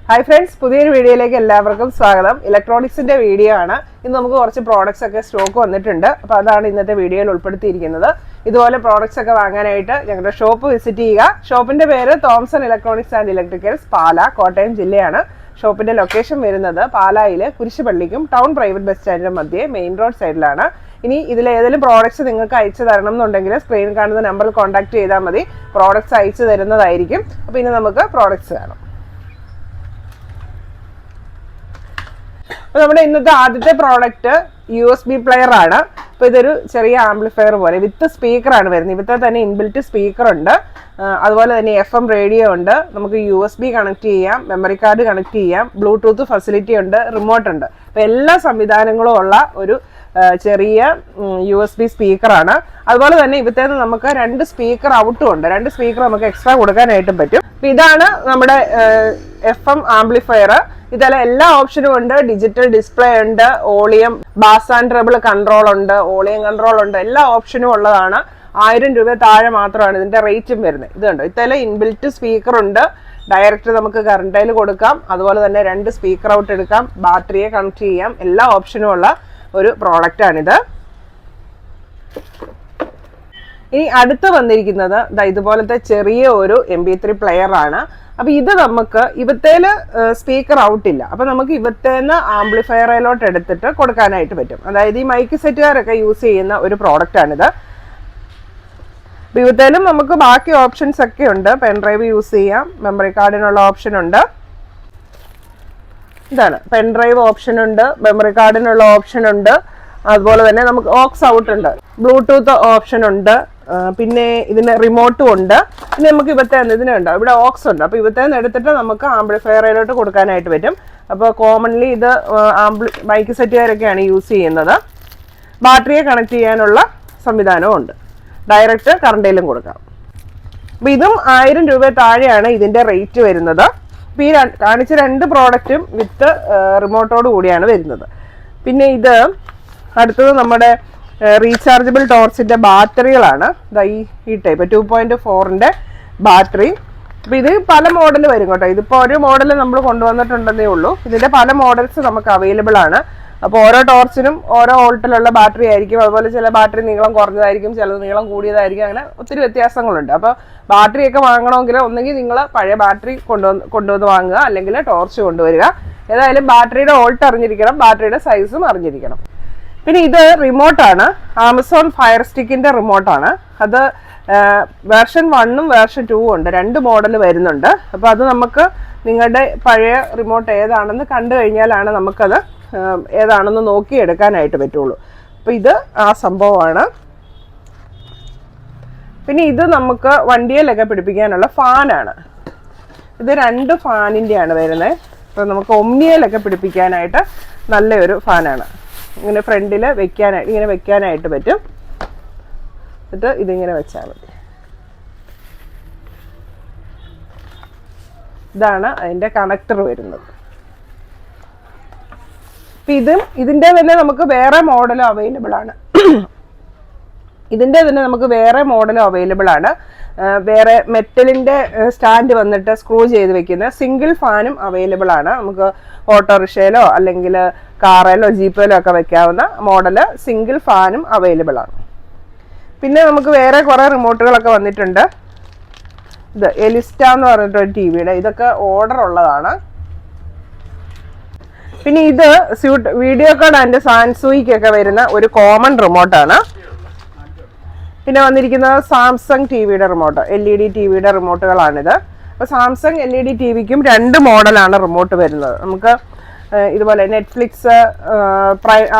Hi friends, പുതിയൊരു വീഡിയോയിലേക്ക് എല്ലാവർക്കും സ്വാഗതം. ഇലക്ട്രോണിക്സിന്റെ വീഡിയോ ആണ്. ഇന്ന് നമുക്ക് കുറച്ച് പ്രോഡക്ട്സ് ഒക്കെ സ്റ്റോക്ക് വന്നിട്ടുണ്ട്. അപ്പോൾ അതാണ് ഇന്നത്തെ വീഡിയോയിൽ ഉൾപ്പെടുത്തിയിരിക്കുന്നത്. ഇതുപോലെ പ്രോഡക്ട്സ് ഒക്കെ വാങ്ങാനായിട്ട് ഞങ്ങളുടെ ഷോപ്പ് വിസിറ്റ് ചെയ്യുക. ഷോപ്പിന്റെ പേര് തോംസൺ ഇലക്ട്രോണിക്സ് ആൻഡ് ഇലക്ട്രിക്കൽസ്, പാല, കോട്ടയം ജില്ലയാണ്. ഷോപ്പിന്റെ ലൊക്കേഷൻ വരുന്നത് പാലായിലെ കുരിശുപള്ളിക്കും ടൗൺ പ്രൈവറ്റ് ബസ് സ്റ്റാൻഡിനും മധ്യേ മെയിൻ റോഡ് സൈഡിലാണ്. ഇനി ഇതിൽ ഏതെങ്കിലും പ്രോഡക്ട്സ് നിങ്ങൾക്ക് അയച്ചു തരണം എന്നുണ്ടെങ്കിൽ സ്ക്രീനിൽ കാണുന്ന നമ്പറിൽ കോൺടാക്ട് ചെയ്താൽ മതി. പ്രോഡക്ട്സ് അയച്ചു തരുന്നതായിരിക്കും. അപ്പോൾ ഇനി നമുക്ക് പ്രോഡക്ട്സ് കാണാം. നമ്മുടെ ഇന്നത്തെ ആദ്യത്തെ പ്രോഡക്റ്റ് USB പ്ലെയർ ആണ്. അപ്പോൾ ഇതൊരു ചെറിയ ആംപ്ലിഫയർ പോലെ വിത്ത് സ്പീക്കറാണ് വരുന്നത്. ഇവിടുത്തെ തന്നെ ഇൻബിൽറ്റ് സ്പീക്കർ ഉണ്ട്, അതുപോലെ തന്നെ FM റേഡിയോ ഉണ്ട്, നമുക്ക് USB കണക്ട് ചെയ്യാം, മെമ്മറി കാർഡ് കണക്ട് ചെയ്യാം, ബ്ലൂടൂത്ത് ഫെസിലിറ്റി ഉണ്ട്, റിമോട്ട് ഉണ്ട്. അപ്പോൾ എല്ലാ സംവിധാനങ്ങളും ഉള്ള ഒരു ചെറിയ USB സ്പീക്കറാണ്. അതുപോലെ തന്നെ ഇവിടുത്തെ നമുക്ക് 2 സ്പീക്കർ ഔട്ടും ഉണ്ട്. 2 സ്പീക്കർ നമുക്ക് എക്സ്ട്രാ കൊടുക്കാനായിട്ടും പറ്റും. അപ്പോൾ ഇതാണ് നമ്മുടെ FM ആംപ്ലിഫയർ. ഇതെല്ലാം എല്ലാ ഓപ്ഷനും ഉണ്ട്. ഡിജിറ്റൽ ഡിസ്പ്ലേ ഉണ്ട്, ഓളിയം ബാസ് ആൻഡ് ട്രബിൾ കൺട്രോൾ ഉണ്ട്, ഓളിയം കൺട്രോൾ ഉണ്ട്. എല്ലാ ഓപ്ഷനും ഉള്ളതാണ്. 1000 രൂപ താഴെ മാത്രമാണ് ഇതിന്റെ റേറ്റും വരുന്നത്. ഇതുണ്ട്, ഇതെല്ലാം ഇൻബിൽറ്റ് സ്പീക്കർ ഉണ്ട്. ഡയറക്റ്റ് നമുക്ക് കറണ്ടിൽ കൊടുക്കാം, അതുപോലെ തന്നെ 2 സ്പീക്കർ ഔട്ട് എടുക്കാം, ബാറ്ററിയെ കണക്ട് ചെയ്യാം. എല്ലാ ഓപ്ഷനും ഉള്ള ഒരു പ്രോഡക്റ്റ് ആണിത്. ഇനി അടുത്ത് വന്നിരിക്കുന്നത് ഇതുപോലത്തെ ചെറിയ ഒരു MP3 പ്ലെയർ ആണ്. അപ്പൊ ഇത് നമുക്ക് ഇവത്തേല് സ്പീക്കർ ഔട്ട് ഇല്ല. അപ്പൊ നമുക്ക് ഇവത്തേന്ന് ആംപ്ലിഫയറിലോട്ട് എടുത്തിട്ട് കൊടുക്കാനായിട്ട് പറ്റും. അതായത് ഈ മൈക്ക് സെറ്റുകാരൊക്കെ യൂസ് ചെയ്യുന്ന ഒരു പ്രോഡക്റ്റ് ആണിത്. ഇവത്തേലും നമുക്ക് ബാക്കി ഓപ്ഷൻസ് ഒക്കെ ഉണ്ട്. പെൻഡ്രൈവ് യൂസ് ചെയ്യാം, മെമ്മറി കാർഡിനുള്ള ഓപ്ഷൻ ഉണ്ട്. ഇതാണ് പെൻഡ്രൈവ് ഓപ്ഷൻ ഉണ്ട്, മെമ്മറി കാർഡിനുള്ള ഓപ്ഷൻ ഉണ്ട്, അതുപോലെ തന്നെ നമുക്ക് ഓക്സ് ഔട്ട് ഉണ്ട്, ബ്ലൂടൂത്ത് ഓപ്ഷൻ ഉണ്ട്, പിന്നെ ഇതിന് റിമോട്ടും ഉണ്ട്. പിന്നെ നമുക്ക് ഇതിനുണ്ട്, ഇവിടെ ഓക്സ് ഉണ്ട്. അപ്പോൾ ഇവത്തേന്ന് എടുത്തിട്ട് നമുക്ക് ആംപ്ലിഫയറിലോട്ട് കൊടുക്കാനായിട്ട് പറ്റും. അപ്പോൾ കോമൺലി ഇത് മൈക്ക് സെറ്റുകാരൊക്കെയാണ് യൂസ് ചെയ്യുന്നത്. ബാറ്ററിയെ കണക്ട് ചെയ്യാനുള്ള സംവിധാനവും ഉണ്ട്, ഡയറക്റ്റ് കറണ്ടിലും കൊടുക്കാം. അപ്പോൾ ഇതും 1000 രൂപ താഴെയാണ് ഇതിന്റെ റേറ്റ് വരുന്നത്. അപ്പോൾ ഈ കാണിച്ച 2 പ്രോഡക്റ്റും വിത്ത് റിമോട്ടോട് കൂടിയാണ് വരുന്നത്. പിന്നെ ഇത് അടുത്തത് നമ്മുടെ റീചാർജബിൾ ടോർച്ചിന്റെ ബാറ്ററികളാണ്. ഈ ടൈപ്പ് 2.4ന്റെ ബാറ്ററി. അപ്പോൾ ഇത് പല മോഡൽ വരും കേട്ടോ. ഇതിപ്പോൾ ഒരു മോഡൽ നമ്മൾ കൊണ്ടുവന്നിട്ടുണ്ടെന്നേ ഉള്ളൂ. ഇതിന്റെ പല മോഡൽസ് നമുക്ക് അവൈലബിൾ ആണ്. അപ്പോൾ ഓരോ ടോർച്ചിനും ഓരോ വോൾട്ടിലുള്ള ബാറ്ററി ആയിരിക്കും. അതുപോലെ ചില ബാറ്ററി നീളം കുറഞ്ഞതായിരിക്കും, ചിലത് നീളം കൂടിയതായിരിക്കും. അങ്ങനെ ഒത്തിരി വ്യത്യാസങ്ങളുണ്ട്. അപ്പോൾ ബാറ്ററിയൊക്കെ വാങ്ങണമെങ്കിൽ ഒന്നെങ്കിൽ നിങ്ങൾ പഴയ ബാറ്ററി കൊണ്ടുവന്ന് വാങ്ങുക, അല്ലെങ്കിൽ ടോർച്ച് കൊണ്ടുവരിക. ഏതായാലും ബാറ്ററിയുടെ വോൾട്ട് അറിഞ്ഞിരിക്കണം, ബാറ്ററിയുടെ സൈസും അറിഞ്ഞിരിക്കണം. പിന്നെ ഇത് റിമോട്ടാണ്, ആമസോൺ ഫയർ സ്റ്റിക്കിന്റെ റിമോട്ടാണ്. അത് വേർഷൻ 1ഉം വേർഷൻ 2ഉം ഉണ്ട്, 2 മോഡൽ വരുന്നുണ്ട്. അപ്പോൾ അത് നമുക്ക് നിങ്ങളുടെ പഴയ റിമോട്ട് ഏതാണെന്ന് കണ്ടു കഴിഞ്ഞാലാണ് നമുക്കത് ഏതാണെന്ന് നോക്കി എടുക്കാനായിട്ട് പറ്റുള്ളൂ. അപ്പോൾ ഇത് ആ സംഭവമാണ്. പിന്നെ ഇത് നമുക്ക് വണ്ടിയിലൊക്കെ പിടിപ്പിക്കാനുള്ള ഫാനാണ്. ഇത് 2 ഫാനിൻ്റെയാണ് വരുന്നത്. അപ്പോൾ നമുക്ക് ഒമ്നിയിലൊക്കെ പിടിപ്പിക്കാനായിട്ട് നല്ലൊരു ഫാനാണ്. ഇങ്ങനെ ഫ്രണ്ടിൽ ഇങ്ങനെ വെക്കാനായിട്ട് പറ്റും. എന്നിട്ട് ഇതിങ്ങനെ വെച്ചാൽ മതി. ഇതാണ് അതിൻ്റെ കണക്ടർ വരുന്നത്. ഇതിൻ്റെ തന്നെ നമുക്ക് വേറെ മോഡലും അവൈലബിൾ ആണ്. വേറെ മെറ്റലിന്റെ സ്റ്റാൻഡ് വന്നിട്ട് സ്ക്രൂ ചെയ്ത് വെക്കുന്ന സിംഗിൾ ഫാനും അവൈലബിൾ ആണ്. നമുക്ക് ഓട്ടോറിക്ഷയിലോ അല്ലെങ്കിൽ കാറിലോ ജീപ്പിലോ ഒക്കെ വെക്കാവുന്ന മോഡല് സിംഗിൾ ഫാനും അവൈലബിൾ ആണ്. പിന്നെ നമുക്ക് വേറെ കുറെ റിമോട്ടുകളൊക്കെ വന്നിട്ടുണ്ട്. ഇത് എലിസ്റ്റ എന്ന് പറഞ്ഞിട്ടൊരു ടിവിയുടെ, ഇതൊക്കെ ഓർഡർ ഉള്ളതാണ്. പിന്നെ ഇത് വീഡിയോ കാർഡ് ആൻഡ് സാൻസൂയിക്കൊക്കെ വരുന്ന ഒരു കോമൺ റിമോട്ടാണ്. പിന്നെ വന്നിരിക്കുന്നത് സാംസങ് ടിവിയുടെ റിമോട്ട്, LED ടിവിയുടെ റിമോട്ടുകളാണിത്. അപ്പോൾ സാംസങ് LED ടിവിക്കും 2 മോഡലാണ് റിമോട്ട് വരുന്നത്. നമുക്ക് ഇതുപോലെ നെറ്റ്ഫ്ലിക്സ്,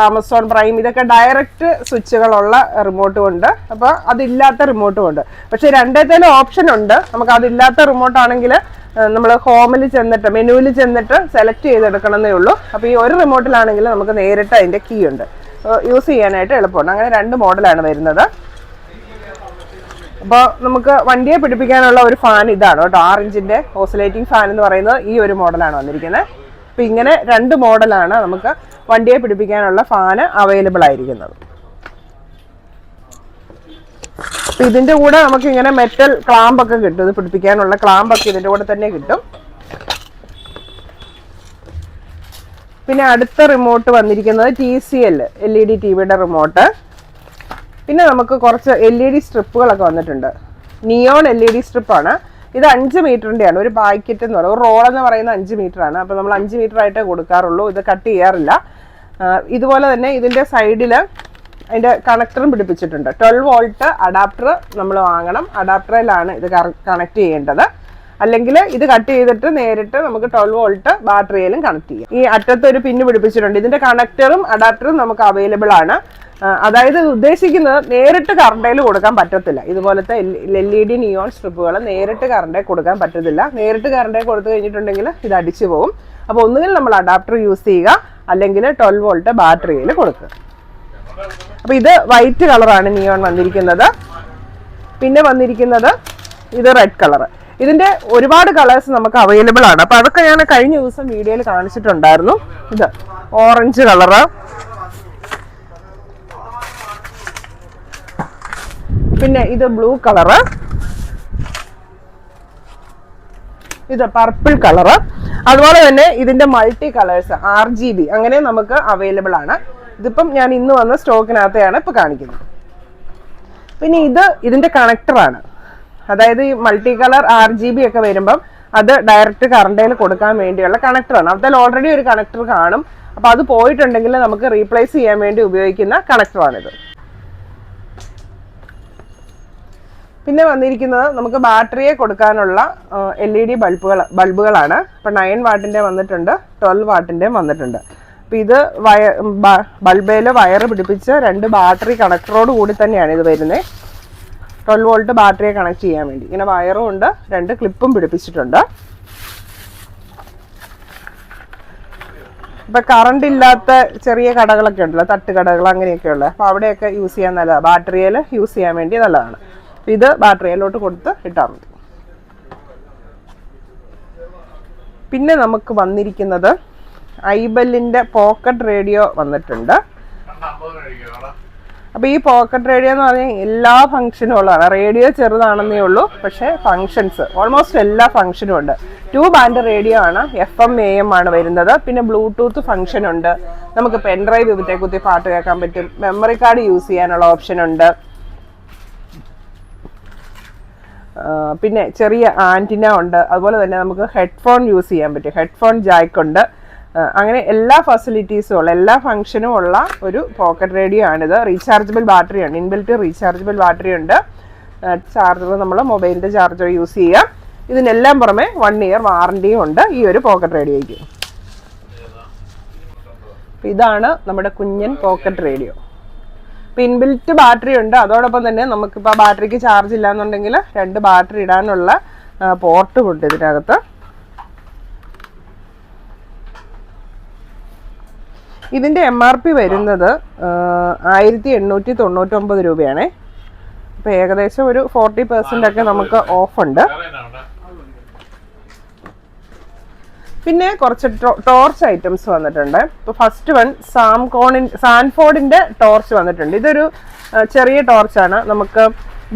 ആമസോൺ പ്രൈം, ഇതൊക്കെ ഡയറക്റ്റ് സ്വിച്ചുകളുള്ള റിമോട്ടും ഉണ്ട്. അപ്പോൾ അതില്ലാത്ത റിമോട്ടും ഉണ്ട്. പക്ഷേ 2ത്തേലും ഓപ്ഷൻ ഉണ്ട്. നമുക്ക് അതില്ലാത്ത റിമോട്ട് ആണെങ്കിൽ നമ്മൾ ഹോമിൽ ചെന്നിട്ട് മെനുവിൽ ചെന്നിട്ട് സെലക്ട് ചെയ്തെടുക്കണമെന്നേ ഉള്ളൂ. അപ്പോൾ ഈ ഒരു റിമോട്ടിലാണെങ്കിൽ നമുക്ക് നേരിട്ട് അതിൻ്റെ കീ ഉണ്ട്, യൂസ് ചെയ്യാനായിട്ട് എളുപ്പമുണ്ട്. അങ്ങനെ 2 മോഡലാണ് വരുന്നത്. അപ്പോൾ നമുക്ക് വണ്ടിയെ പിടിപ്പിക്കാനുള്ള ഒരു ഫാൻ ഇതാണ് കേട്ടോ. 6 ഇഞ്ചിന്റെ ഓസിലേറ്റിംഗ് ഫാൻ എന്ന് പറയുന്നത് ഈ ഒരു മോഡലാണ് വന്നിരിക്കുന്നത്. അപ്പോൾ ഇങ്ങനെ 2 മോഡലാണ് നമുക്ക് വണ്ടിയെ പിടിപ്പിക്കാനുള്ള ഫാന് അവൈലബിൾ ആയിരിക്കുന്നത്. ഇതിന്റെ കൂടെ നമുക്ക് ഇങ്ങനെ മെറ്റൽ ക്ലാമ്പ് ഒക്കെ കിട്ടും. ഇത് പിടിപ്പിക്കാനുള്ള ക്ലാമ്പ് ഒക്കെ ഇതിന്റെ കൂടെ തന്നെ കിട്ടും. പിന്നെ അടുത്ത റിമോട്ട് വന്നിരിക്കുന്നത് TCL LED ടിവിയുടെ റിമോട്ട്. പിന്നെ നമുക്ക് കുറച്ച് LED സ്ട്രിപ്പുകളൊക്കെ വന്നിട്ടുണ്ട്. Neon LED സ്ട്രിപ്പാണ്. ഇത് 5 മീറ്ററിൻ്റെയാണ്. ഒരു പാക്കറ്റ് എന്ന് പറയുന്നത്, ഒരു റോൾ എന്ന് പറയുന്നത് 5 മീറ്ററാണ്. അപ്പോൾ നമ്മൾ 5 മീറ്റർ ആയിട്ടേ കൊടുക്കാറുള്ളൂ, ഇത് കട്ട് ചെയ്യാറില്ല. ഇതുപോലെ തന്നെ ഇതിൻ്റെ സൈഡിൽ അതിൻ്റെ കണക്ടറും പിടിപ്പിച്ചിട്ടുണ്ട്. 12 വോൾട്ട് അഡാപ്റ്റർ നമ്മൾ വാങ്ങണം. അഡാപ്റ്ററിലാണ് ഇത് കണക്ട് ചെയ്യേണ്ടത്. അല്ലെങ്കിൽ ഇത് കട്ട് ചെയ്തിട്ട് നേരിട്ട് നമുക്ക് 12 വോൾട്ട് ബാറ്ററിയിലും കണക്ട് ചെയ്യാം. ഈ അറ്റത്തൊരു പിന്ന് പിടിപ്പിച്ചിട്ടുണ്ട്. ഇതിൻ്റെ കണക്ടറും അഡാപ്റ്ററും നമുക്ക് അവൈലബിൾ ആണ്. അതായത് ഇത് ഉദ്ദേശിക്കുന്നത് നേരിട്ട് കറണ്ടയിൽ കൊടുക്കാൻ പറ്റത്തില്ല. ഇതുപോലത്തെ LED നിയോൺ സ്ട്രിപ്പുകൾ നേരിട്ട് കറണ്ടേ കൊടുക്കാൻ പറ്റത്തില്ല. നേരിട്ട് കറണ്ടേ കൊടുത്തു കഴിഞ്ഞിട്ടുണ്ടെങ്കിൽ ഇത് അടിച്ചു പോകും. അപ്പോൾ ഒന്നുകിൽ നമ്മൾ അഡാപ്റ്റർ യൂസ് ചെയ്യുക, അല്ലെങ്കിൽ 12 വോൾട്ട് ബാറ്ററിയിൽ കൊടുക്കുക. അപ്പോൾ ഇത് വൈറ്റ് കളറാണ് നിയോൺ വന്നിരിക്കുന്നത്. പിന്നെ വന്നിരിക്കുന്നത് ഇത് റെഡ് കളർ. ഇതിൻ്റെ ഒരുപാട് കളേഴ്സ് നമുക്ക് അവൈലബിൾ ആണ്. അപ്പോൾ അതൊക്കെ ഞാൻ കഴിഞ്ഞ ദിവസം വീഡിയോയിൽ കാണിച്ചിട്ടുണ്ടായിരുന്നു. ഇത് ഓറഞ്ച് കളറ്, പിന്നെ ഇത് ബ്ലൂ കളറ്, ഇത് പർപ്പിൾ കളറ്, അതുപോലെ തന്നെ ഇതിന്റെ മൾട്ടി കളേഴ്സ് RGB അങ്ങനെ നമുക്ക് അവൈലബിൾ ആണ്. ഇതിപ്പം ഞാൻ ഇന്ന് വന്ന സ്റ്റോക്കിനകത്തെയാണ് ഇപ്പൊ കാണിക്കുന്നത്. പിന്നെ ഇതിന്റെ കണക്ടറാണ്. അതായത് ഈ മൾട്ടി കളർ RGB ഒക്കെ വരുമ്പം അത് ഡയറക്റ്റ് കറണ്ടയിൽ കൊടുക്കാൻ വേണ്ടിയുള്ള കണക്ടറാണ്. അതിൽ ഓൾറെഡി ഒരു കണക്ടർ കാണും. അപ്പൊ അത് പോയിട്ടുണ്ടെങ്കിൽ നമുക്ക് റീപ്ലേസ് ചെയ്യാൻ വേണ്ടി ഉപയോഗിക്കുന്ന കണക്ടറാണിത്. പിന്നെ വന്നിരിക്കുന്നത് നമുക്ക് ബാറ്ററിയെ കൊടുക്കാനുള്ള LED ബൾബുകളാണ്. ഇപ്പം 9 വാട്ടിൻ്റെ വന്നിട്ടുണ്ട്, 12 വാട്ടിൻ്റെയും വന്നിട്ടുണ്ട്. അപ്പം ഇത് ബൾബേൽ വയറ് പിടിപ്പിച്ച് 2 ബാറ്ററി കണക്ടറോട് കൂടി തന്നെയാണ് ഇത് വരുന്നത്. 12 വോൾട്ട് ബാറ്ററിയെ കണക്ട് ചെയ്യാൻ വേണ്ടി ഇങ്ങനെ വയറും ഉണ്ട്, 2 ക്ലിപ്പും പിടിപ്പിച്ചിട്ടുണ്ട്. ഇപ്പം കറണ്ട് ഇല്ലാത്ത ചെറിയ കടകളൊക്കെ ഉണ്ടല്ലോ, തട്ടുകടകൾ അങ്ങനെയൊക്കെയുള്ള, അപ്പോൾ അവിടെയൊക്കെ യൂസ് ചെയ്യാൻ നല്ലതാണ്. ബാറ്ററിയിൽ യൂസ് ചെയ്യാൻ വേണ്ടി നല്ലതാണ്. ഇത് ബാറ്ററിയിലോട്ട് കൊടുത്ത് ഇട്ടാൽ മതി. പിന്നെ നമുക്ക് വന്നിരിക്കുന്നത് ഐബെല്ലിൻ്റെ പോക്കറ്റ് റേഡിയോ വന്നിട്ടുണ്ട്. അപ്പോൾ ഈ പോക്കറ്റ് റേഡിയോ എന്ന് പറഞ്ഞാൽ എല്ലാ ഫംഗ്ഷനും ഉള്ളതാണ്. റേഡിയോ ചെറുതാണെന്നേ ഉള്ളൂ, പക്ഷേ ഫങ്ഷൻസ് ഓൾമോസ്റ്റ് എല്ലാ ഫംഗ്ഷനും ഉണ്ട്. 2 ബാൻഡ് റേഡിയോ ആണ്, FM AM ആണ് വരുന്നത്. പിന്നെ ബ്ലൂടൂത്ത് ഫംഗ്ഷൻ ഉണ്ട്. നമുക്ക് പെൻഡ്രൈവ് ഇതിനെ കുത്തി പാട്ട് കേൾക്കാൻ പറ്റും. മെമ്മറി കാർഡ് യൂസ് ചെയ്യാനുള്ള ഓപ്ഷൻ ഉണ്ട്. പിന്നെ ചെറിയ ആൻറ്റിന ഉണ്ട്. അതുപോലെ തന്നെ നമുക്ക് ഹെഡ്ഫോൺ യൂസ് ചെയ്യാൻ പറ്റും. ഹെഡ്ഫോൺ ജാക്ക് ഉണ്ട്. അങ്ങനെ എല്ലാ ഫെസിലിറ്റീസും ഉള്ള, എല്ലാ ഫംഗ്ഷനും ഉള്ള ഒരു പോക്കറ്റ് റേഡിയോ ആണിത്. റീചാർജബിൾ ബാറ്ററിയാണ്, ഇൻബിൽറ്റ് റീചാർജബിൾ ബാറ്ററി ഉണ്ട്. ചാർജർ നമ്മൾ മൊബൈലിൻ്റെ ചാർജർ യൂസ് ചെയ്യാം. ഇതിനെല്ലാം പുറമെ 1 ഇയർ വാറണ്ടിയും ഉണ്ട് ഈ ഒരു പോക്കറ്റ് റേഡിയോയ്ക്ക്. ഇതാണ് നമ്മുടെ കുഞ്ഞൻ പോക്കറ്റ് റേഡിയോ. ഇൻബിൽറ്റ് ബാറ്ററി ഉണ്ട്. അതോടൊപ്പം തന്നെ നമുക്കിപ്പോൾ ബാറ്ററിക്ക് ചാർജ് ഇല്ലാന്നുണ്ടെങ്കിൽ 2 ബാറ്ററി ഇടാനുള്ള പോർട്ടും ഉണ്ട് ഇതിനകത്ത്. ഇതിൻ്റെ MRP വരുന്നത് 1899 രൂപയാണ്. അപ്പോൾ ഏകദേശം ഒരു 40% ഒക്കെ നമുക്ക് ഓഫ് ഉണ്ട്. പിന്നെ കുറച്ച് ടോർച്ച് ഐറ്റംസ് വന്നിട്ടുണ്ട്. ഇപ്പോൾ ഫസ്റ്റ് വൺ സാൻഫോർഡിൻ്റെ ടോർച്ച് വന്നിട്ടുണ്ട്. ഇതൊരു ചെറിയ ടോർച്ചാണ്. നമുക്ക്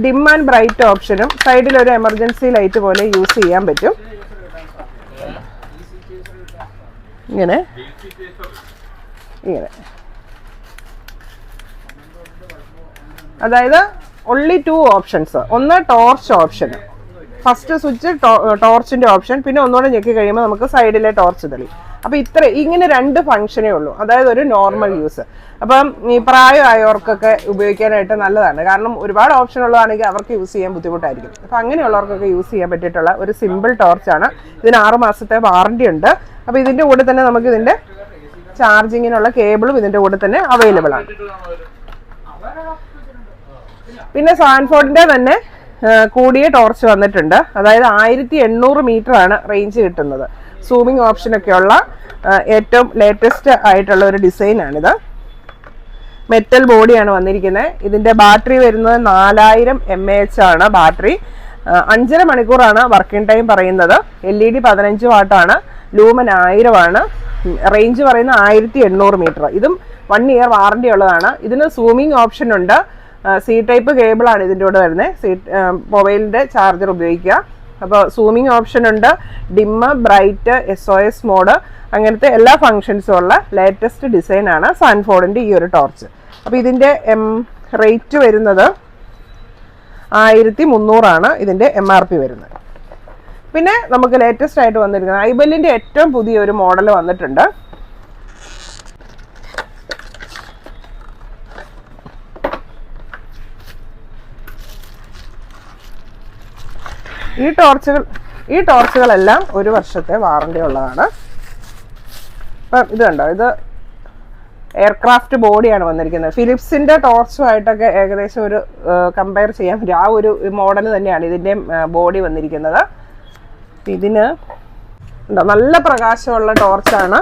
ഡിം ആൻഡ് ബ്രൈറ്റ് ഓപ്ഷനും സൈഡിൽ ഒരു എമർജൻസി ലൈറ്റ് പോലെ യൂസ് ചെയ്യാൻ പറ്റും. ഇങ്ങനെ അതായത് only 2 ഓപ്ഷൻസ്. ഒന്ന് ടോർച്ച് ഓപ്ഷൻ, ഫസ്റ്റ് സ്വിച്ച് ടോർച്ചിന്റെ ഓപ്ഷൻ, പിന്നെ ഒന്നുകൂടെ ഞെക്കി കഴിയുമ്പോൾ നമുക്ക് സൈഡിലെ ടോർച്ച് തെളിയും. അപ്പൊ ഇങ്ങനെ 2 ഫംഗ്ഷനേ ഉള്ളൂ. അതായത് ഒരു നോർമൽ യൂസ്. അപ്പം ഈ പ്രായമായവർക്കൊക്കെ ഉപയോഗിക്കാനായിട്ട് നല്ലതാണ്. കാരണം ഒരുപാട് ഓപ്ഷൻ ഉള്ളതാണെങ്കിൽ അവർക്ക് യൂസ് ചെയ്യാൻ ബുദ്ധിമുട്ടായിരിക്കും. അപ്പൊ അങ്ങനെയുള്ളവർക്കൊക്കെ യൂസ് ചെയ്യാൻ പറ്റിയിട്ടുള്ള ഒരു സിമ്പിൾ ടോർച്ചാണ്. ഇതിന് 6 മാസത്തെ വാറണ്ടി ഉണ്ട്. അപ്പൊ ഇതിന്റെ കൂടെ തന്നെ നമുക്ക് ഇതിന്റെ ചാർജിങ്ങിനുള്ള കേബിളും ഇതിന്റെ കൂടെ തന്നെ അവൈലബിൾ ആണ്. പിന്നെ സാൻഫോർഡിന്റെ തന്നെ കൂടിയ ടോർച്ച് വന്നിട്ടുണ്ട്. അതായത് 1800 മീറ്റർ ആണ് റേഞ്ച് കിട്ടുന്നത്. സൂമിങ് ഓപ്ഷനൊക്കെയുള്ള ഏറ്റവും ലേറ്റസ്റ്റ് ആയിട്ടുള്ള ഒരു ഡിസൈനാണിത്. മെറ്റൽ ബോഡിയാണ് വന്നിരിക്കുന്നത്. ഇതിന്റെ ബാറ്ററി വരുന്നത് 4000 mAh ആണ് ബാറ്ററി. 5.5 മണിക്കൂറാണ് വർക്കിംഗ് ടൈം പറയുന്നത്. LED 15 വാട്ടാണ്. ലൂമൻ 1000 ആണ്. റേഞ്ച് പറയുന്നത് 1800 മീറ്റർ. ഇതും 1 ഇയർ വാറണ്ടി ഉള്ളതാണ്. ഇതിന് സൂമിങ് ഓപ്ഷൻ ഉണ്ട്. C ടൈപ്പ് കേബിളാണ് ഇതിൻ്റെ കൂടെ വരുന്നത്. മൊബൈലിൻ്റെ ചാർജർ ഉപയോഗിക്കുക. അപ്പോൾ സൂമിങ് ഓപ്ഷൻ ഉണ്ട്, ഡിമ്മ്, ബ്രൈറ്റ്, SOS മോഡ്, അങ്ങനത്തെ എല്ലാ ഫങ്ഷൻസും ഉള്ള ലേറ്റസ്റ്റ് ഡിസൈനാണ് സാൻഫോർഡിൻ്റെ ഈ ഒരു ടോർച്ച്. അപ്പോൾ ഇതിൻ്റെ റേറ്റ് വരുന്നത് 1300 ഇതിൻ്റെ MRP വരുന്നത്. പിന്നെ നമുക്ക് ലേറ്റസ്റ്റ് ആയിട്ട് വന്നിരിക്കുന്നത് ഐബെല്ലിൻ്റെ ഏറ്റവും പുതിയൊരു മോഡൽ വന്നിട്ടുണ്ട്. ഈ ടോർച്ചുകളെല്ലാം 1 വർഷത്തെ വാറണ്ടി ഉള്ളതാണ്. ഇപ്പം ഇത് കണ്ടോ, ഇത് എയർക്രാഫ്റ്റ് ബോഡിയാണ് വന്നിരിക്കുന്നത്. ഫിലിപ്സിൻ്റെ ടോർച്ചുമായിട്ടൊക്കെ ഏകദേശം ഒരു കമ്പയർ ചെയ്യാൻ പറ്റും. ആ ഒരു മോഡൽ തന്നെയാണ് ഇതിൻ്റെ ബോഡി വന്നിരിക്കുന്നത്. ഇതിന് നല്ല പ്രകാശമുള്ള ടോർച്ചാണ്.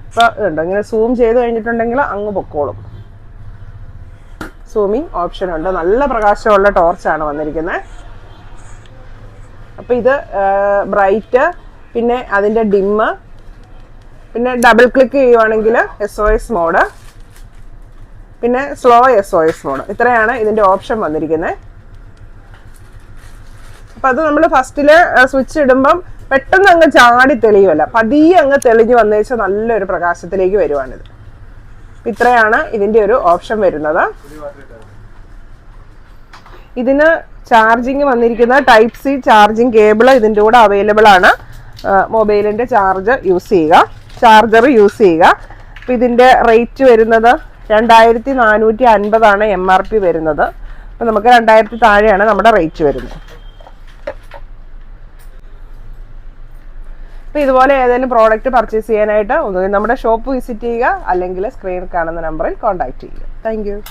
ഇപ്പോൾ ഇതുണ്ടോ, ഇങ്ങനെ സൂം ചെയ്ത് കഴിഞ്ഞിട്ടുണ്ടെങ്കിൽ അങ്ങ് പൊക്കോളും. സൂമിങ് ഓപ്ഷൻ ഉണ്ട്. നല്ല പ്രകാശമുള്ള ടോർച്ചാണ് വന്നിരിക്കുന്നത്. അപ്പോൾ ഇത് ബ്രൈറ്റ്, പിന്നെ അതിൻ്റെ ഡിമ്മ്, പിന്നെ ഡബിൾ ക്ലിക്ക് ചെയ്യുവാണെങ്കിൽ SOS മോഡ്, പിന്നെ സ്ലോ SOS മോഡ്. ഇത്രയാണ് ഇതിൻ്റെ ഓപ്ഷൻ വന്നിരിക്കുന്നത്. അപ്പം അത് നമ്മൾ ഫസ്റ്റിൽ സ്വിച്ച് ഇടുമ്പം പെട്ടെന്ന് അങ്ങ് ചാടി തെളിയുമല്ല, പതിയെ അങ്ങ് തെളിഞ്ഞ് വന്നേച്ചാൽ നല്ലൊരു പ്രകാശത്തിലേക്ക് വരുവാണിത്. ഇത്രയാണ് ഇതിൻ്റെ ഒരു ഓപ്ഷൻ വരുന്നത്. ഇതിന് ചാർജിങ് വന്നിരിക്കുന്ന Type-C ചാർജിങ് കേബിൾ ഇതിൻ്റെ കൂടെ അവൈലബിൾ ആണ്. മൊബൈലിൻ്റെ ചാർജർ യൂസ് ചെയ്യുക. അപ്പം ഇതിൻ്റെ റേറ്റ് വരുന്നത് 2450 MRP വരുന്നത്. അപ്പം നമുക്ക് 2000 താഴെയാണ് നമ്മുടെ റേറ്റ് വരുന്നത്. അപ്പോൾ ഇതുപോലെ ഏതെങ്കിലും പ്രോഡക്റ്റ് പർച്ചേസ് ചെയ്യാനായിട്ട് ഒന്നുകിൽ നമ്മുടെ ഷോപ്പ് വിസിറ്റ് ചെയ്യുക, അല്ലെങ്കിൽ സ്ക്രീനിൽ കാണുന്ന നമ്പറിൽ കോൺടാക്ട് ചെയ്യുക. Thank you.